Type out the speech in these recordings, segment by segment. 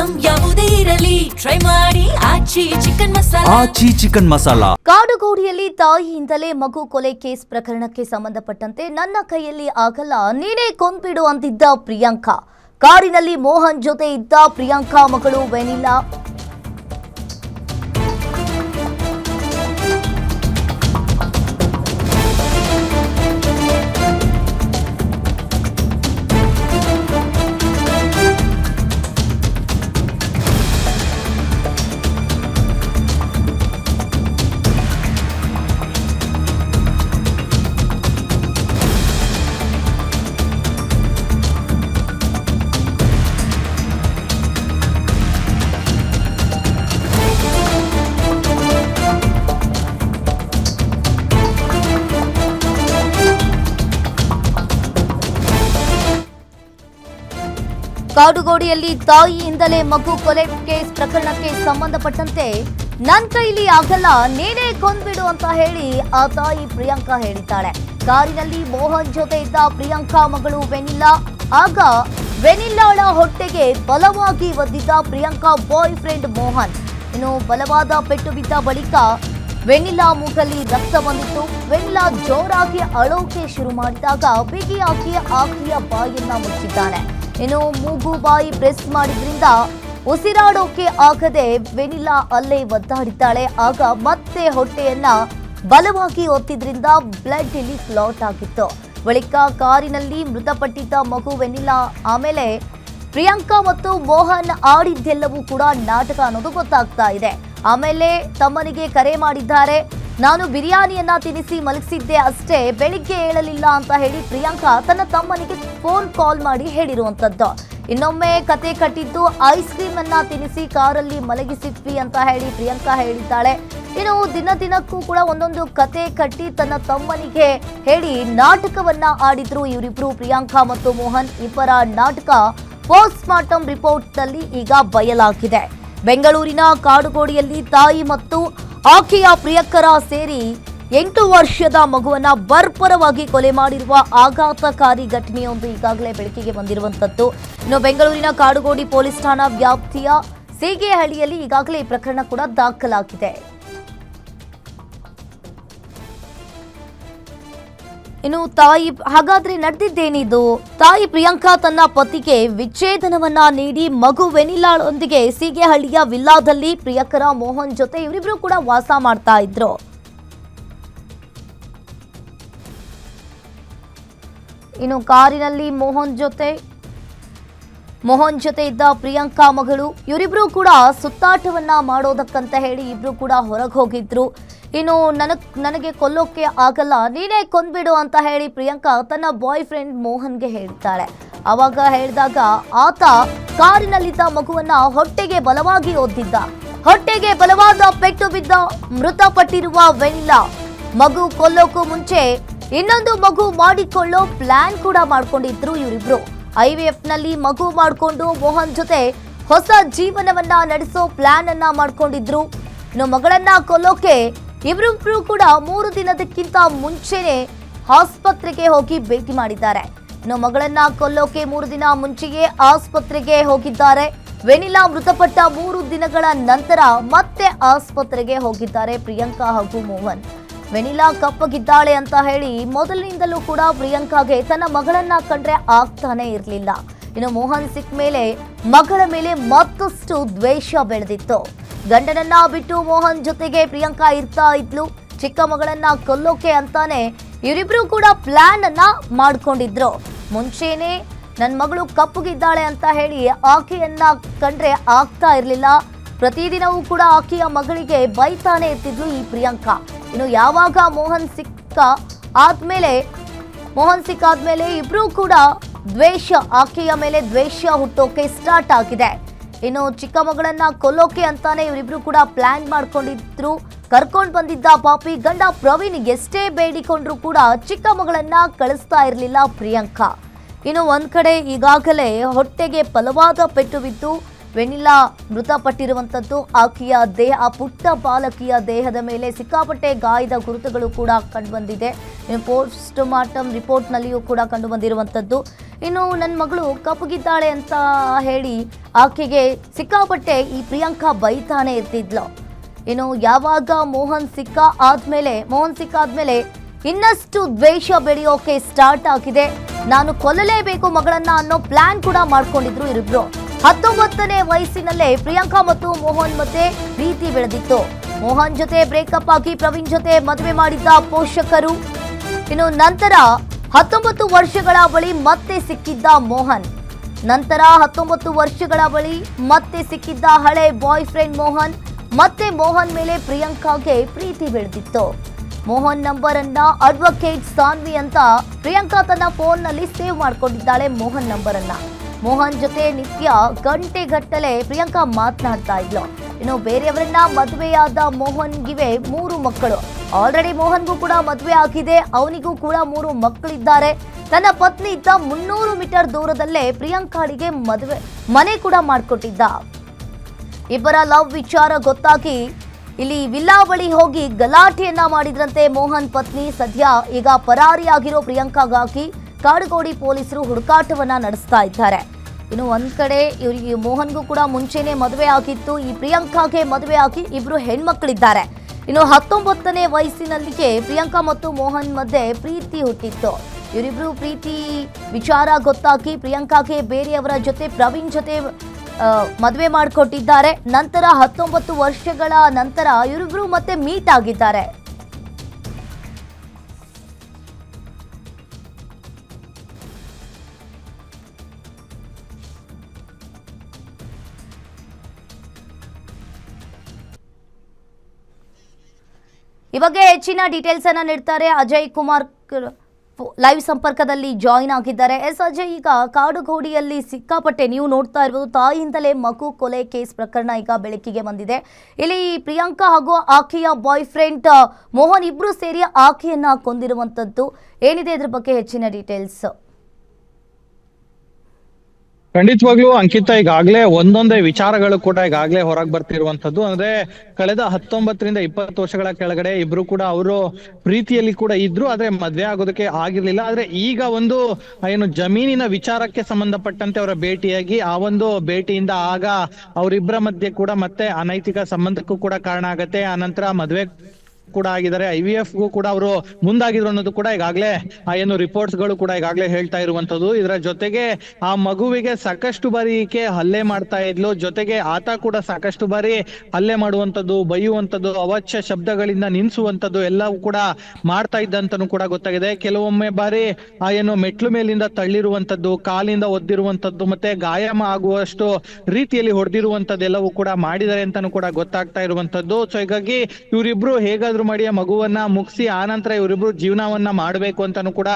Item ಯಾವುದೇ ಇರಲಿ try ಮಾಡಿ ಆಚಿ ಚಿಕನ್ ಮಸಾಲಾ. ಕಾಡುಗೋಡಿಯಲ್ಲಿ ತಾಯಿಯಿಂದಲೇ ಮಗು ಕೊಲೆ ಕೇಸ್ ಪ್ರಕರಣಕ್ಕೆ ಸಂಬಂಧಪಟ್ಟಂತೆ ನನ್ನ ಕೈಯಲ್ಲಿ ಆಗಲ್ಲ ನೀನೇ ಕೊಂದ್ಬಿಡು ಅಂತಿದ್ದ ಪ್ರಿಯಾಂಕಾ. ಕಾರಿನಲ್ಲಿ ಮೋಹನ್ ಜೊತೆ ಇದ್ದ ಪ್ರಿಯಾಂಕಾ ಮಗಳು ವೆನಿಲಾ ಕಾಡುಗೋಡಿಯಲ್ಲಿ ತಾಯಿಯಿಂದಲೇ ಮಗು ಕೊಲೆ ಕೇಸ್ ಪ್ರಕರಣಕ್ಕೆ ಸಂಬಂಧಪಟ್ಟಂತೆ ನನ್ನ ಕೈಲಿ ಆಗಲ್ಲ ನೀನೇ ಕೊಂದ್ಬಿಡು ಅಂತ ಹೇಳಿ ಆ ತಾಯಿ ಪ್ರಿಯಾಂಕಾ ಹೇಳಿದ್ದಾಳೆ. ಕಾರಿನಲ್ಲಿ ಮೋಹನ್ ಜೊತೆ ಇದ್ದ ಪ್ರಿಯಾಂಕಾ ಮಗಳು ವೆನಿಲಾ. ಆಗ ವೆನಿಲಾಳ ಹೊಟ್ಟೆಗೆ ಬಲವಾಗಿ ಒದ್ದಿದ್ದ ಪ್ರಿಯಾಂಕಾ ಬಾಯ್ ಫ್ರೆಂಡ್ ಮೋಹನ್. ಇನ್ನು ಬಲವಾದ ಪೆಟ್ಟು ಬಿದ್ದ ಬಳಿಕ ವೆನಿಲಾ ಮೂಗಲ್ಲಿ ರಕ್ತ ಬಂದಿತ್ತು. ವೆನಿಲಾ ಜೋರಾಗಿ ಅಳೋಕೆ ಶುರು ಮಾಡಿದಾಗ ಬಿಗಿಯಾಗಿ ಆಕೆಯ ಬಾಯನ್ನ ಮುಚ್ಚಿದ್ದಾನೆ. ಇನ್ನು ಮೂಗು ಬಾಯಿ ಪ್ರೆಸ್ ಮಾಡಿದ್ರಿಂದ ಉಸಿರಾಡೋಕೆ ಆಗದೆ ವೆನಿಲಾ ಅಲ್ಲೇ ಒದ್ದಾಡಿದ್ದಾಳೆ. ಆಗ ಮತ್ತೆ ಹೊಟ್ಟೆಯನ್ನ ಬಲವಾಗಿ ಒತ್ತಿದ್ರಿಂದ ಬ್ಲಡ್ ಇಲ್ಲಿ ಕ್ಲಾಟ್ ಆಗಿತ್ತು. ಬಳಿಕ ಕಾರಿನಲ್ಲಿ ಮೃತಪಟ್ಟಿದ್ದ ಮಗು ವೆನಿಲಾ. ಆಮೇಲೆ ಪ್ರಿಯಾಂಕಾ ಮತ್ತು ಮೋಹನ್ ಆಡಿದ್ದೆಲ್ಲವೂ ಕೂಡ ನಾಟಕ ಅನ್ನೋದು ಗೊತ್ತಾಗ್ತಾ ಇದೆ. ಆಮೇಲೆ ತಮ್ಮನಿಗೆ ಕರೆ ಮಾಡಿದ್ದಾರೆ. ನಾನು ಬಿರಿಯಾನಿಯನ್ನ ತಿನ್ನಿಸಿ ಮಲಗಿಸಿದ್ದೆ ಅಷ್ಟೇ, ಬೆಳಿಗ್ಗೆ ಹೇಳಲಿಲ್ಲ ಅಂತ ಹೇಳಿ ಪ್ರಿಯಾಂಕಾ ತನ್ನ ತಮ್ಮನಿಗೆ ಫೋನ್ ಕಾಲ್ ಮಾಡಿ ಹೇಳಿರುವಂತದ್ದು. ಇನ್ನೊಮ್ಮೆ ಕತೆ ಕಟ್ಟಿದ್ದು ಐಸ್ ಕ್ರೀಮ್ ಅನ್ನ ತಿನ್ನಿಸಿ ಕಾರಲ್ಲಿ ಮಲಗಿಸಿದ್ವಿ ಅಂತ ಹೇಳಿ ಪ್ರಿಯಾಂಕಾ ಹೇಳಿದ್ದಾಳೆ. ಇನ್ನು ದಿನಕ್ಕೂ ಕೂಡ ಒಂದೊಂದು ಕತೆ ಕಟ್ಟಿ ತನ್ನ ತಮ್ಮನಿಗೆ ಹೇಳಿ ನಾಟಕವನ್ನ ಆಡಿದ್ರು ಇವರಿಬ್ರು, ಪ್ರಿಯಾಂಕಾ ಮತ್ತು ಮೋಹನ್. ಇಬ್ಬರ ನಾಟಕ ಪೋಸ್ಟ್ ಮಾರ್ಟಮ್ ರಿಪೋರ್ಟ್ ನಲ್ಲಿ ಈಗ ಬಯಲಾಗಿದೆ. ಬೆಂಗಳೂರಿನ ಕಾಡುಗೋಡಿಯಲ್ಲಿ ತಾಯಿ ಮತ್ತು ಆಕೆಯ ಪ್ರಿಯಕರ ಸೇರಿ 8 ವರ್ಷದ ಮಗುವನ್ನ ಬರ್ಬರವಾಗಿ ಕೊಲೆ ಮಾಡಿರುವ ಆಘಾತಕಾರಿ ಘಟನೆಯೊಂದು ಈಗಾಗಲೇ ಬೆಳಕಿಗೆ ಬಂದಿರುವಂತದ್ದು. ಇನ್ನು ಬೆಂಗಳೂರಿನ ಕಾಡುಗೋಡಿ ಪೊಲೀಸ್ ಠಾಣಾ ವ್ಯಾಪ್ತಿಯ ಸೀಗೆಹಳ್ಳಿಯಲ್ಲಿ ಈಗಾಗಲೇ ಈ ಪ್ರಕರಣ ಕೂಡ ದಾಖಲಾಗಿದೆ. ಇನ್ನು ತಾಯಿ ಹಾಗಾದ್ರೆ ನಡೆದಿದ್ದೇನಿದು? ತಾಯಿ ಪ್ರಿಯಾಂಕಾ ತನ್ನ ಪತಿಗೆ ವಿಚ್ಛೇದನವನ್ನ ನೀಡಿ ಮಗು ವೆನಿಲಾಳೊಂದಿಗೆ ಸೀಗೆಹಳ್ಳಿಯ ವಿಲ್ಲಾದಲ್ಲಿ ಪ್ರಿಯಕರ ಮೋಹನ್ ಜೊತೆ ಇವರಿಬ್ರು ಕೂಡ ವಾಸ ಮಾಡ್ತಾ ಇದ್ರು. ಇನ್ನು ಕಾರಿನಲ್ಲಿ ಮೋಹನ್ ಜೊತೆ ಇದ್ದ ಪ್ರಿಯಾಂಕಾ ಮಗಳು ಇವರಿಬ್ರು ಕೂಡ ಸುತ್ತಾಟವನ್ನ ಮಾಡೋದಕ್ಕಂತ ಹೇಳಿ ಇಬ್ರು ಕೂಡ ಹೊರಗೆ ಹೋಗಿದ್ರು. ಇನ್ನು ನನಗೆ ಕೊಲ್ಲೋಕೆ ಆಗಲ್ಲ ನೀನೇ ಕೊಂದ್ಬಿಡು ಅಂತ ಹೇಳಿ ಪ್ರಿಯಾಂಕಾ ತನ್ನ ಬಾಯ್ ಫ್ರೆಂಡ್ ಮೋಹನ್ಗೆ ಹೇಳ್ತಾಳೆ. ಅವಾಗ ಹೇಳಿದಾಗ ಆತ ಕಾರಿನಲ್ಲಿದ್ದ ಮಗುವನ್ನ ಹೊಟ್ಟೆಗೆ ಬಲವಾಗಿ ಒದ್ದಿದ್ದ. ಹೊಟ್ಟೆಗೆ ಬಲವಾದ ಪೆಟ್ಟು ಬಿದ್ದ ಮೃತಪಟ್ಟಿರುವ ವೆನಿಲಾ. ಮಗು ಕೊಲ್ಲೋಕು ಮುಂಚೆ ಇನ್ನೊಂದು ಮಗು ಮಾಡಿಕೊಳ್ಳೋ ಪ್ಲಾನ್ ಕೂಡ ಮಾಡ್ಕೊಂಡಿದ್ರು ಇವರಿಬ್ರು. IVF ನಲ್ಲಿ ಮಗು ಮಾಡಿಕೊಂಡು ಮೋಹನ್ ಜೊತೆ ಹೊಸ ಜೀವನವನ್ನ ನಡೆಸೋ ಪ್ಲಾನ್ ಅನ್ನ ಮಾಡ್ಕೊಂಡಿದ್ರು. ಇನ್ನು ಮಗಳನ್ನ ಕೊಲ್ಲೋಕೆ ಇವರಿಬ್ರು ಕೂಡ 3 ದಿನದಕ್ಕಿಂತ ಮುಂಚೆನೆ ಆಸ್ಪತ್ರೆಗೆ ಹೋಗಿ ಭೇಟಿ ಮಾಡಿದ್ದಾರೆ. ಇನ್ನು ಮಗಳನ್ನ ಕೊಲ್ಲೋಕೆ 3 ದಿನ ಮುಂಚೆಯೇ ಆಸ್ಪತ್ರೆಗೆ ಹೋಗಿದ್ದಾರೆ. ವೆನಿಲಾ ಮೃತಪಟ್ಟ 3 ದಿನಗಳ ನಂತರ ಮತ್ತೆ ಆಸ್ಪತ್ರೆಗೆ ಹೋಗಿದ್ದಾರೆ ಪ್ರಿಯಾಂಕಾ ಹಾಗೂ ಮೋಹನ್. ವೆನಿಲಾ ಕಪ್ಪಗಿದ್ದಾಳೆ ಅಂತ ಹೇಳಿ ಮೊದಲಿನಿಂದಲೂ ಕೂಡ ಪ್ರಿಯಾಂಕಾಗೆ ತನ್ನ ಮಗಳನ್ನ ಕಂಡ್ರೆ ಆಗ್ತಾನೆ ಇರಲಿಲ್ಲ. ಇನ್ನು ಮೋಹನ್ ಸಿಕ್ಕ ಮೇಲೆ ಮಗಳ ಮೇಲೆ ಮತ್ತಷ್ಟು ದ್ವೇಷ ಬೆಳೆದಿತ್ತು. ಗಂಡನನ್ನ ಬಿಟ್ಟು ಮೋಹನ್ ಜೊತೆಗೆ ಪ್ರಿಯಾಂಕಾ ಇರ್ತಾ ಇದ್ಲು. ಚಿಕ್ಕ ಮಗಳನ್ನ ಕೊಲ್ಲೋಕೆ ಅಂತಾನೆ ಇವರಿಬ್ರು ಕೂಡ ಪ್ಲಾನ್ ಅನ್ನ ಮಾಡ್ಕೊಂಡಿದ್ರು. ಮುಂಚೆನೆ ನನ್ನ ಮಗಳು ಕಪ್ಪಗಿದ್ದಾಳೆ ಅಂತ ಹೇಳಿ ಆಕೆಯನ್ನ ಕಂಡ್ರೆ ಆಗ್ತಾ ಇರಲಿಲ್ಲ. ಪ್ರತಿದಿನವೂ ಕೂಡ ಆಕೆಯ ಮಗಳಿಗೆ ಬೈತಾನೆ ಇರ್ತಿದ್ಲು ಈ ಪ್ರಿಯಾಂಕಾ. ಇನ್ನು ಯಾವಾಗ ಮೋಹನ್ ಸಿಕ್ಕಾದ್ಮೇಲೆ ಇಬ್ರು ಕೂಡ ಆಕೆಯ ಮೇಲೆ ದ್ವೇಷ ಹುಟ್ಟೋಕೆ ಸ್ಟಾರ್ಟ್ ಆಗಿದೆ. ಇನ್ನು ಚಿಕ್ಕ ಮಗಳನ್ನ ಕೊಲ್ಲೋಕೆ ಅಂತಾನೆ ಇವರಿಬ್ರು ಕೂಡ ಪ್ಲಾನ್ ಮಾಡ್ಕೊಂಡಿದ್ರು. ಕರ್ಕೊಂಡು ಬಂದಿದ್ದ ಪಾಪಿ ಗಂಡ ಪ್ರವೀಣ್ ಎಷ್ಟೇ ಬೇಡಿಕೊಂಡ್ರು ಕೂಡ ಚಿಕ್ಕ ಮಗಳನ್ನ ಕಳಿಸ್ತಾ ಇರಲಿಲ್ಲ ಪ್ರಿಯಾಂಕಾ. ಇನ್ನು ಒಂದ್ ಕಡೆ ಈಗಾಗಲೇ ಹೊಟ್ಟೆಗೆ ಬಲವಾದ ಪೆಟ್ಟು ಬಿದ್ದು ವೆನಿಲಾ ಮೃತಪಟ್ಟಿರುವಂಥದ್ದು. ಆಕೆಯ ದೇಹ, ಆ ಪುಟ್ಟ ಬಾಲಕಿಯ ದೇಹದ ಮೇಲೆ ಸಿಕ್ಕಾಪಟ್ಟೆ ಗಾಯದ ಗುರುತುಗಳು ಕೂಡ ಕಂಡುಬಂದಿದೆ. ಪೋಸ್ಟ್ ಮಾರ್ಟಮ್ ರಿಪೋರ್ಟ್ನಲ್ಲಿಯೂ ಕೂಡ ಕಂಡುಬಂದಿರುವಂಥದ್ದು. ಇನ್ನು ನನ್ನ ಮಗಳು ಕಪ್ಪಗಿದ್ದಾಳೆ ಅಂತ ಹೇಳಿ ಆಕೆಗೆ ಸಿಕ್ಕಾಪಟ್ಟೆ ಈ ಪ್ರಿಯಾಂಕಾ ಬೈತಾನೆ ಇರ್ತಿದ್ಲು. ಇನ್ನು ಯಾವಾಗ ಮೋಹನ್ ಸಿಕ್ಕ ಆದ್ಮೇಲೆ ಇನ್ನಷ್ಟು ದ್ವೇಷ ಬೆಳೆಯೋಕೆ ಸ್ಟಾರ್ಟ್ ಆಗಿದೆ. ನಾನು ಕೊಲ್ಲಲೇಬೇಕು ಮಗಳನ್ನ ಅನ್ನೋ ಪ್ಲಾನ್ ಕೂಡ ಮಾಡ್ಕೊಂಡಿದ್ರು ಇವರಿಬ್ರು. 19ನೇ ವಯಸ್ಸಿನಲ್ಲೇ ಪ್ರಿಯಾಂಕಾ ಮತ್ತು ಮೋಹನ್ ಮಧ್ಯೆ ಪ್ರೀತಿ ಬೆಳೆದಿತ್ತು. ಮೋಹನ್ ಜೊತೆ ಬ್ರೇಕಪ್ ಆಗಿ ಪ್ರವೀಣ್ ಜೊತೆ ಮದುವೆ ಮಾಡಿದ್ದ ಪೋಷಕರು. ಇನ್ನು ನಂತರ 19 ವರ್ಷಗಳ ಬಳಿ ಮತ್ತೆ ಸಿಕ್ಕಿದ್ದ ಮೋಹನ್. ನಂತರ 19 ವರ್ಷಗಳ ಬಳಿ ಮತ್ತೆ ಸಿಕ್ಕಿದ್ದ ಹಳೆ ಬಾಯ್ ಫ್ರೆಂಡ್ ಮೋಹನ್. ಮತ್ತೆ ಮೋಹನ್ ಮೇಲೆ ಪ್ರಿಯಾಂಕಾಗೆ ಪ್ರೀತಿ ಬೆಳೆದಿತ್ತು. ಮೋಹನ್ ನಂಬರ್ ಅನ್ನ ಅಡ್ವೊಕೇಟ್ ಸಾನ್ವಿ ಅಂತ ಪ್ರಿಯಾಂಕಾ ತನ್ನ ಫೋನ್ನಲ್ಲಿ ಸೇವ್ ಮಾಡ್ಕೊಂಡಿದ್ದಾಳೆ ಮೋಹನ್ ನಂಬರ್ ಅನ್ನ. ಮೋಹನ್ ಜೊತೆ ನಿತ್ಯ ಗಂಟೆಗಟ್ಟಲೆ ಪ್ರಿಯಾಂಕಾ ಮಾತನಾಡ್ತಾ ಇದ್ಲು. ಇನ್ನು ಬೇರೆಯವರನ್ನ ಮದುವೆಯಾದ ಮೋಹನ್ಗಿವೆ 3 ಮಕ್ಕಳು. ಆಲ್ರೆಡಿ ಮೋಹನ್ಗೂ ಕೂಡ ಮದುವೆ ಆಗಿದೆ. ಅವನಿಗೂ ಕೂಡ 3 ಮಕ್ಕಳಿದ್ದಾರೆ. ತನ್ನ ಪತ್ನಿ ಇದ್ದ 300 ಮೀಟರ್ ದೂರದಲ್ಲೇ ಪ್ರಿಯಾಂಕಾಳಿಗೆ ಮನೆ ಕೂಡ ಮಾಡಿಕೊಟ್ಟಿದ್ದ. ಇಬ್ಬರ ಲವ್ ವಿಚಾರ ಗೊತ್ತಾಗಿ ಇಲ್ಲಿ ವಿಲ್ಲಾ ಬಳಿ ಹೋಗಿ ಗಲಾಟೆಯನ್ನ ಮಾಡಿದ್ರಂತೆ ಮೋಹನ್ ಪತ್ನಿ. ಸದ್ಯ ಈಗ ಪರಾರಿಯಾಗಿರೋ ಪ್ರಿಯಾಂಕಾಗಾಗಿ ಕಾಡುಗೋಡಿ ಪೊಲೀಸರು ಹುಡುಕಾಟವನ್ನ ನಡೆಸ್ತಾ ಇದ್ದಾರೆ. ಇನ್ನು ಒಂದ್ ಕಡೆ ಇವರಿಗೆ ಮೋಹನ್ಗೂ ಕೂಡ ಮುಂಚೆನೆ ಮದುವೆ ಆಗಿತ್ತು. ಈ ಪ್ರಿಯಾಂಕಾಗೆ ಮದುವೆ ಆಗಿ ಇಬ್ರು ಹೆಣ್ಮಕ್ಳಿದ್ದಾರೆ. ಇನ್ನು 19ನೇ ವಯಸ್ಸಿನಲ್ಲಿಗೆ ಪ್ರಿಯಾಂಕಾ ಮತ್ತು ಮೋಹನ್ ಮಧ್ಯೆ ಪ್ರೀತಿ ಹುಟ್ಟಿತ್ತು. ಇವರಿಬ್ರು ಪ್ರೀತಿ ವಿಚಾರ ಗೊತ್ತಾಗಿ ಪ್ರಿಯಾಂಕಾಗೆ ಬೇರೆಯವರ ಜೊತೆ ಪ್ರವೀಣ್ ಜೊತೆ ಮದುವೆ ಮಾಡಿಕೊಟ್ಟಿದ್ದಾರೆ. ನಂತರ 19 ವರ್ಷಗಳ ನಂತರ ಇವರಿಬ್ರು ಮತ್ತೆ ಮೀಟ್ ಆಗಿದ್ದಾರೆ. ಈ ಬಗ್ಗೆ ಹೆಚ್ಚಿನ ಡೀಟೇಲ್ಸ್ ಅನ್ನ ನೀಡ್ತಾರೆ ಅಜಯ್ ಕುಮಾರ್, ಲೈವ್ ಸಂಪರ್ಕದಲ್ಲಿ ಜಾಯಿನ್ ಆಗಿದ್ದಾರೆ. ಅಜಯ್, ಈಗ ಕಾಡುಗೋಡಿಯಲ್ಲಿ ಸಿಕ್ಕಾಪಟ್ಟೆ ನೀವು ನೋಡ್ತಾ ಇರ್ಬೋದು, ತಾಯಿಯಿಂದಲೇ ಮಗು ಕೊಲೆ ಕೇಸ್ ಪ್ರಕರಣ ಈಗ ಬೆಳಕಿಗೆ ಬಂದಿದೆ. ಇಲ್ಲಿ ಪ್ರಿಯಾಂಕಾ ಹಾಗೂ ಆಕೆಯ ಬಾಯ್ ಫ್ರೆಂಡ್ ಮೋಹನ್ ಇಬ್ರು ಸೇರಿ ಆಕೆಯನ್ನ ಕೊಂದಿರುವಂತದ್ದು. ಏನಿದೆ ಇದ್ರ ಬಗ್ಗೆ ಹೆಚ್ಚಿನ ಡೀಟೇಲ್ಸ್? ಖಂಡಿತವಾಗ್ಲೂ ಅಂಕಿತ, ಈಗಾಗಲೇ ಒಂದೊಂದೇ ವಿಚಾರಗಳು ಕೂಡ ಈಗಾಗಲೇ ಹೊರಗೆ ಬರ್ತಿರುವಂತದ್ದು. ಅಂದ್ರೆ ಕಳೆದ 19ರಿಂದ 20 ವರ್ಷಗಳ ಕೆಳಗಡೆ ಇಬ್ರು ಕೂಡ ಅವರು ಪ್ರೀತಿಯಲ್ಲಿ ಕೂಡ ಇದ್ರು, ಆದ್ರೆ ಮದ್ವೆ ಆಗೋದಕ್ಕೆ ಆಗಿರ್ಲಿಲ್ಲ. ಆದ್ರೆ ಈಗ ಒಂದು ಏನು ಜಮೀನಿನ ವಿಚಾರಕ್ಕೆ ಸಂಬಂಧಪಟ್ಟಂತೆ ಅವರ ಭೇಟಿಯಾಗಿ ಆ ಒಂದು ಭೇಟಿಯಿಂದ ಆಗ ಅವರಿಬ್ಬರ ಮಧ್ಯೆ ಕೂಡ ಮತ್ತೆ ಅನೈತಿಕ ಸಂಬಂಧಕ್ಕೂ ಕೂಡ ಕಾರಣ ಆಗತ್ತೆ. ಆ ನಂತರ ಮದ್ವೆ ಕೂಡ ಆಗಿದ್ದಾರೆ. IVF ಗೂ ಕೂಡ ಅವರು ಮುಂದಾಗಿದ್ರು ಅನ್ನೋದು ಕೂಡ ಈಗಾಗಲೇ ಏನು ರಿಪೋರ್ಟ್ಸ್ ಗಳು ಕೂಡ ಈಗಾಗಲೇ ಹೇಳ್ತಾ ಇರುವಂತದ್ದು. ಇದರ ಜೊತೆಗೆ ಆ ಮಗುವಿಗೆ ಸಾಕಷ್ಟು ಬಾರಿ ಈಕೆ ಹಲ್ಲೆ ಮಾಡ್ತಾ ಇದ್ಲು. ಜೊತೆಗೆ ಆತ ಕೂಡ ಸಾಕಷ್ಟು ಬಾರಿ ಹಲ್ಲೆ ಮಾಡುವಂತದ್ದು, ಬೈಯುವಂತದ್ದು, ಅವಾಚ್ಯ ಶಬ್ದಗಳಿಂದ ನಿನ್ಸುವಂತದ್ದು ಎಲ್ಲವೂ ಕೂಡ ಮಾಡ್ತಾ ಇದ್ದಂತನೂ ಕೂಡ ಗೊತ್ತಾಗಿದೆ. ಕೆಲವೊಮ್ಮೆ ಬಾರಿ ಆ ಏನು ಮೆಟ್ಲು ಮೇಲಿಂದ ತಳ್ಳಿರುವಂತದ್ದು, ಕಾಲಿಂದ ಒದ್ದಿರುವಂತದ್ದು, ಮತ್ತೆ ಗಾಯ ಆಗುವಷ್ಟು ರೀತಿಯಲ್ಲಿ ಹೊಡೆದಿರುವಂತದ್ದು ಎಲ್ಲವೂ ಕೂಡ ಮಾಡಿದ್ದಾರೆ ಅಂತಾನು ಕೂಡ ಗೊತ್ತಾಗ್ತಾ ಇರುವಂತದ್ದು. ಸೊ ಹೀಗಾಗಿ ಇವರಿಬ್ರು ಹೇಗಾದ್ರೂ ಮಾಡಿ ಆ ಮಗುವನ್ನ ಮುಗಿಸಿ ಆನಂತರ ಇವರಿಬ್ರು ಜೀವನವನ್ನ ಮಾಡಬೇಕು ಅಂತಾನು ಕೂಡ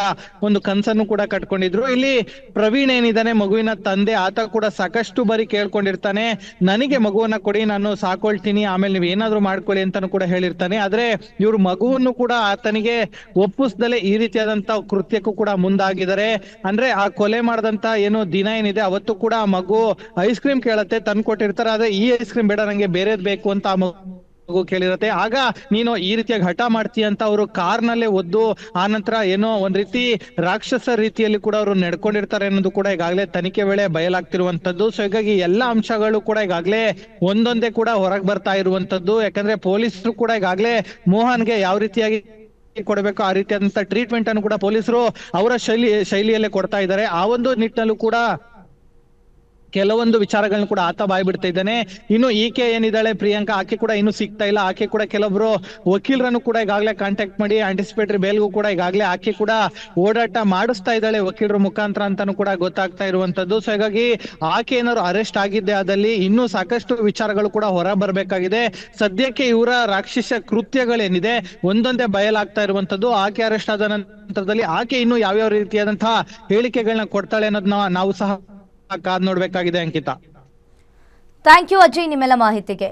ಒಂದು ಕನ್ಸನ್ನು ಕೂಡ ಕಟ್ಕೊಂಡಿದ್ರು. ಇಲ್ಲಿ ಪ್ರವೀಣ್ ಏನಿದ್ದಾನೆ ಮಗುವಿನ ತಂದೆ, ಆತ ಕೂಡ ಸಾಕಷ್ಟು ಬಾರಿ ಕೇಳ್ಕೊಂಡಿರ್ತಾನೆ, ನನಗೆ ಮಗುವನ್ನ ಕೊಡಿ, ನಾನು ಸಾಕೊಳ್ತೀನಿ, ಆಮೇಲೆ ನೀವ್ ಏನಾದ್ರು ಮಾಡ್ಕೊಳ್ಳಿ ಅಂತಾನು ಕೂಡ ಹೇಳಿರ್ತಾನೆ. ಆದ್ರೆ ಇವ್ರು ಮಗುವನ್ನು ಕೂಡ ಆತನಿಗೆ ಒಪ್ಪಿಸ್ದಲೆ ಈ ರೀತಿಯಾದಂತ ಕೃತ್ಯಕ್ಕೂ ಕೂಡ ಮುಂದಾಗಿದ್ದಾರೆ. ಅಂದ್ರೆ ಆ ಕೊಲೆ ಮಾಡದಂತ ಏನು ದಿನ ಏನಿದೆ ಅವತ್ತು ಕೂಡ ಆ ಮಗು ಐಸ್ ಕ್ರೀಮ್ ಕೇಳತ್ತೆ, ತಂದ್ಕೊಟ್ಟಿರ್ತಾರೆ. ಆದ್ರೆ ಈ ಐಸ್ ಕ್ರೀಮ್ ಬೇಡ, ನಂಗೆ ಬೇರೆದ್ ಬೇಕು ಅಂತ ಆ ಮಗು ಕೇಳಿರತ್ತೆ. ಆಗ ನೀನು ಈ ರೀತಿಯಾಗಿ ಹಠ ಮಾಡ್ತೀಯ ಅಂತ ಅವರು ಕಾರ್ನಲ್ಲೇ ಒದ್ದು ಆನಂತರ ಏನೋ ಒಂದ್ ರೀತಿ ರಾಕ್ಷಸ ರೀತಿಯಲ್ಲಿ ಕೂಡ ಅವರು ನಡ್ಕೊಂಡಿರ್ತಾರೆ ಅನ್ನೋದು ಕೂಡ ಈಗಾಗಲೇ ತನಿಖೆ ವೇಳೆ ಬಯಲಾಗ್ತಿರುವಂತದ್ದು. ಸೊ ಹೀಗಾಗಿ ಎಲ್ಲಾ ಅಂಶಗಳು ಕೂಡ ಈಗಾಗಲೇ ಒಂದೊಂದೇ ಕೂಡ ಹೊರಗೆ ಬರ್ತಾ ಇರುವಂತದ್ದು. ಯಾಕಂದ್ರೆ ಪೊಲೀಸರು ಕೂಡ ಈಗಾಗಲೇ ಮೋಹನ್ಗೆ ಯಾವ ರೀತಿಯಾಗಿ ಕೊಡಬೇಕು ಆ ರೀತಿಯಾದಂತ ಟ್ರೀಟ್ಮೆಂಟ್ ಅನ್ನು ಕೂಡ ಪೊಲೀಸರು ಅವರ ಶೈಲಿಯಲ್ಲೇ ಕೊಡ್ತಾ ಇದ್ದಾರೆ. ಆ ಒಂದು ನಿಟ್ಟಿನಲ್ಲೂ ಕೂಡ ಕೆಲವೊಂದು ವಿಚಾರಗಳನ್ನ ಕೂಡ ಆತ ಬಾಯ್ ಬಿಡ್ತಾ ಇದ್ದಾನೆ. ಇನ್ನು ಈಕೆ ಏನಿದ್ದಾಳೆ ಪ್ರಿಯಾಂಕಾ, ಆಕೆ ಕೂಡ ಇನ್ನು ಸಿಗ್ತಾ ಇಲ್ಲ. ಆಕೆ ಕೂಡ ಕೆಲವೊಬ್ರು ವಕೀಲರನ್ನು ಕೂಡ ಈಗಾಗಲೇ ಕಾಂಟ್ಯಾಕ್ಟ್ ಮಾಡಿ ಆಂಟಿಸಿಪೇಟರಿ ಬೇಲ್ಗೂ ಕೂಡ ಈಗಾಗಲೇ ಆಕೆ ಕೂಡ ಓಡಾಟ ಮಾಡಿಸ್ತಾ ಇದ್ದಾಳೆ ವಕೀಲರ ಮುಖಾಂತರ ಅಂತಾನು ಕೂಡ ಗೊತ್ತಾಗ್ತಾ ಇರುವಂತದ್ದು. ಸೊ ಹೀಗಾಗಿ ಆಕೆ ಏನಾದ್ರು ಅರೆಸ್ಟ್ ಆಗಿದ್ದೆ ಆದಲ್ಲಿ ಇನ್ನೂ ಸಾಕಷ್ಟು ವಿಚಾರಗಳು ಕೂಡ ಹೊರ ಬರ್ಬೇಕಾಗಿದೆ. ಸದ್ಯಕ್ಕೆ ಇವರ ರಾಕ್ಷಸ ಕೃತ್ಯಗಳೇನಿದೆ ಒಂದೊಂದೇ ಬಯಲಾಗ್ತಾ ಇರುವಂತದ್ದು. ಆಕೆ ಅರೆಸ್ಟ್ ಆದ ನಂತರದಲ್ಲಿ ಆಕೆ ಇನ್ನು ಯಾವ್ಯಾವ ರೀತಿಯಾದಂತಹ ಹೇಳಿಕೆಗಳನ್ನ ಕೊಡ್ತಾಳೆ ಅನ್ನೋದನ್ನ ನಾವು ಸಹ ಕಾದ್ ನೋಡ್ಬೇಕಾಗಿದೆ ಅಂಕಿತಾ. ಥ್ಯಾಂಕ್ ಯು ಅಜಯ್ ನಿಮ್ಮೆಲ್ಲ ಮಾಹಿತಿಗೆ.